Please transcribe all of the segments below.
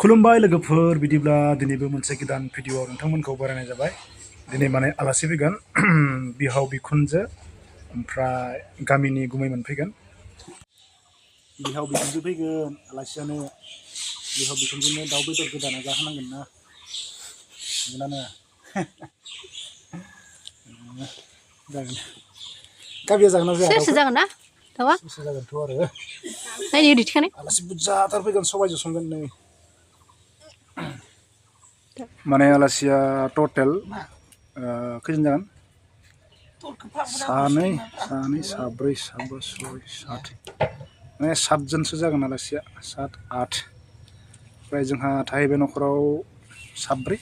खुलुमबाय लोगोफोर बिदिब्ला दिनैबो मोनसे गोदान भिडिअ नोंथांमोनखौ बरायनाय जाबाय। दिनै माने आलासि फैगोन बिहाव बिखुनजो ओमफ्राय गामिनि गुमै मोनफैगोन। बिहाव बिखुनजो फैगोन आलासियानो बिहाव बिखुनजोनो दाउ बेदर गोदाना जाहोनांगोन ना नंगौना जागोन। काबिया जागोन ना जाया? सोर जागोन ना दाउआ? सोर जागोनथ' आरो नायनो ओरै थिखानाय आलासि बुरजाथार फैगोन सबायजों संगोन नै। माने आलासिया टटेल खैजन जागोन? सानै साब्रै साबा सय सात माने 7 जनसो जागोन आलासिया 7 8। ओमफ्राय जोंहा थाहैबाय न'खराव साब्रै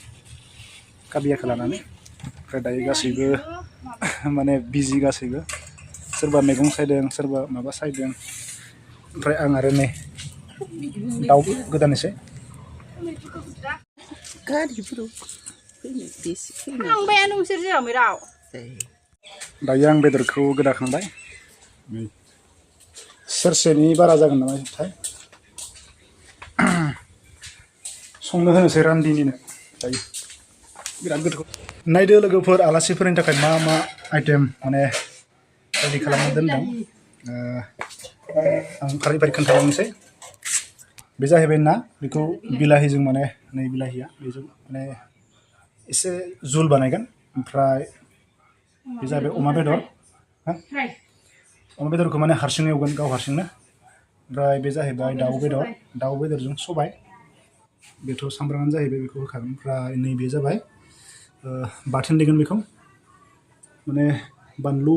काबियाखौ लानानै। ओमफ्राय दायो गासैबो माने बिजि गासैबो सोरबा मैगं सायदों सोरबा माबा सायदों। ओमफ्राय आं आरो नै दाउ गोदानोसै। दायो आं बेदरखौ गोदाखांबाय। सेरसेनि बारा जागोन नामा थाय संनो होनोसै रान्दिनिनो दायो बिराद गोथाव। नायदो लोगोफोर आलासिफोरनि थाखाय मा मा आइटेम माने रेडि खालामना दोनदों। आं फारि फारि खोन्थालांनोसै। बे जाहैबाय ना, बेखौ बिलाहिजों माने नै बिलाहिया बेजों माने एसे जुल बानायगोन। ओमफ्राय बे जाहैबाय अमा बेदर। अमा बेदरखौ माने हारसिं एवगोन गाव हारसिंनो। ओमफ्राय बे जाहैबाय दाउ बेदरजों सबाय। बेथ' सामब्रामानो जाहैबाय बेखौ होखागोन। ओमफ्राय नैबे जाबाय बाथोन देगोन बेखौ माने बानलु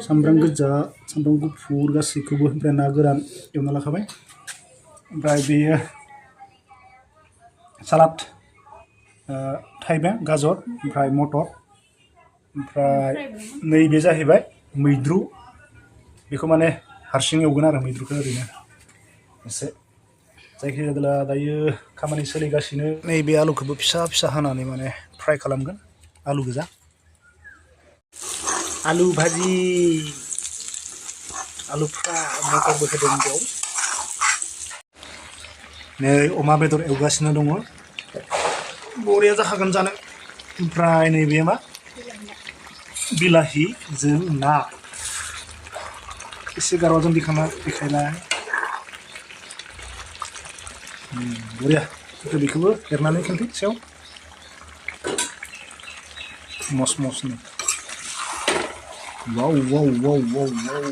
सामब्राम गोजा सामब्राम गुफुर गासैखौबो ओमफ्राय ना गोरान एवना लाखाबाय। ओमफ्राय बेयो सालाद थाइबें गाजर ओमफ्राय मटर। ओमफ्राय नैबे जाहैबाय मैद्रु। बेखौ माने हारसिं एवगोन आरो मैद्रुखौ ओरैनो एसे जायखिजाया दायो खामानि सोलिगासिनो। नैबे आलुखौबो फिसा फिसा हानानै माने फ्राय खालामगोन आलु गोजा। आलु भाजि आलु फ्राय मटरबो होदों बेयाव। नै अमा बेदर एवगासिनो दङ। बरिया जाखागोन जानो। ओमफ्राय नैबे मा बिलाहिजों ना एसे गारबाजों देखायनाय बरिया। बेखौबो एरनानै खिन्थु सायाव मस मसनो वाव वाव वाव वाव वाव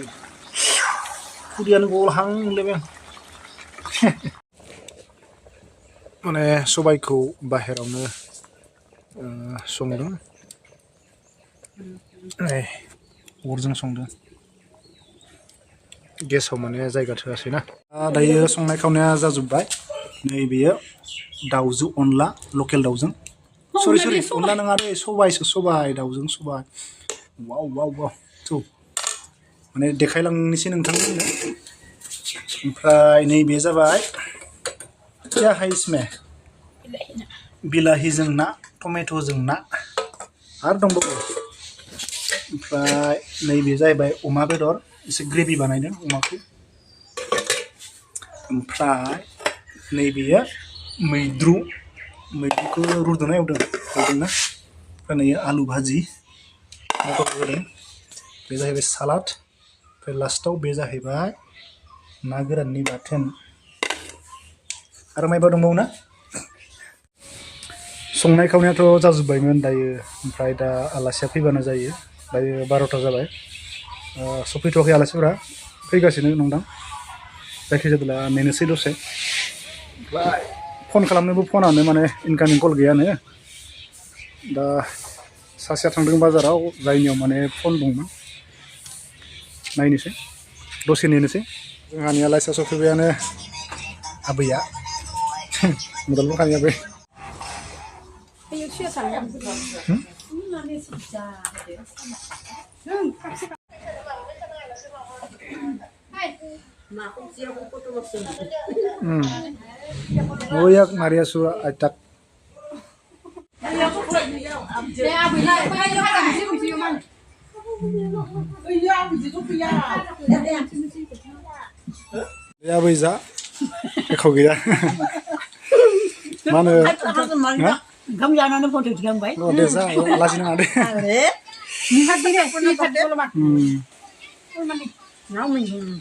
खुदियानो गलहां मोनलायबाय आं। माने सबायखौ बाहेरावनो संदों अरजों संदों। गेसाव माने जायगा थोआसै ना। दायो संनाय खावनाया जाजोब्बाय। नै बेयो दाउजों अनला लकेल दाउजों सरि अनला नङा दे सबायसो सबाय दाउजों सबाय। वाव वाव वाव थ' माने देखायलांनोसै नोंथांमोननो। ओमफ्राय नैबे जाबाय क्या है इसमें बिलाहिजों ना टमेट'जों ना आरो दंबावो। ओमफ्राय नैबे जाहैबाय अमा बेदर एसे ग्रेभि बानायदों अमाखौ। ओमफ्राय नैबेयो मैद्रुखौ रुदोंना एवदोंना। ओमफ्राय नै आलु भाजि मटर होदों। बे जाहैबाय सालाद। ओमफ्राय लास्टाव बे जाहैबाय ना गोराननि बाथोन। आरो मायबा दंबावो ना। संनाय खावनायाथ' जाजोब्बायमोन दायो। ओमफ्राय दा आलासिया फैबानो जायो। दायो 12ता जाबाय। सफैथ'वाखै आलासिफोरा फैगासिनो नंदां। जायखिजाया नेनोसै दसे। ओमफ्राय फन खालामनोबो फनानो माने इनकामिं कल गैयानो। दा सासेया थांदों बाजाराव जायनियाव माने फन दंमोन। नायनोसै दसे नेनोसै। जोंहानि आलासिया सफैबायानो आबैया मदलबोखानि आबै। Oh ya Maria Sua atak. Ya bisa. Kau gila. Mana? Kamu jangan ada foto juga baik. Oh desa, alasi nang ade. Lihat diri, lihat dulu mak. Mau minum.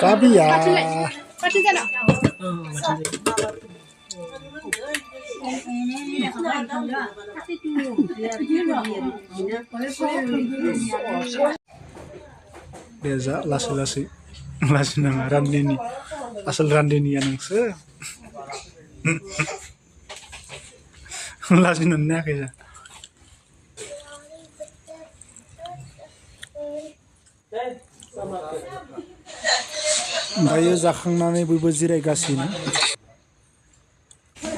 Kavya. Desa lasi nang Rani ni. Asal Rani ni yang se. Lasi nang nak aja. Dayo जाखांनानै बयबो जिरायगासिनो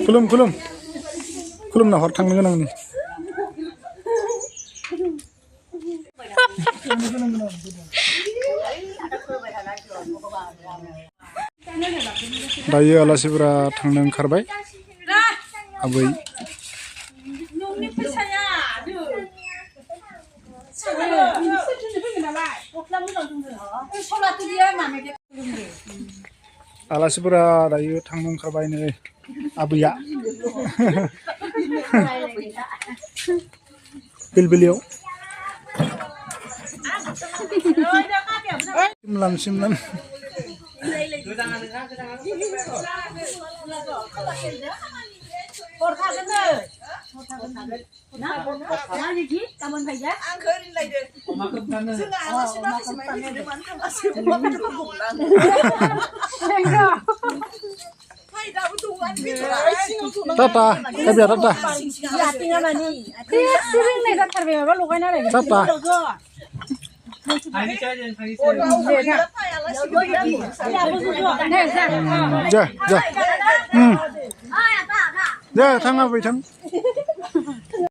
खुलुम ना हर थांनो गोनांनि दायो आलासिफोरा थांनो ओंखारबाय आबै आलासिफोरा दायो थांनो ओंखारबाय नै आबैया बिलबिलियाव सिमलाम Tata, Kavya tata. Tata. Ja. Ja, थाङा बै थां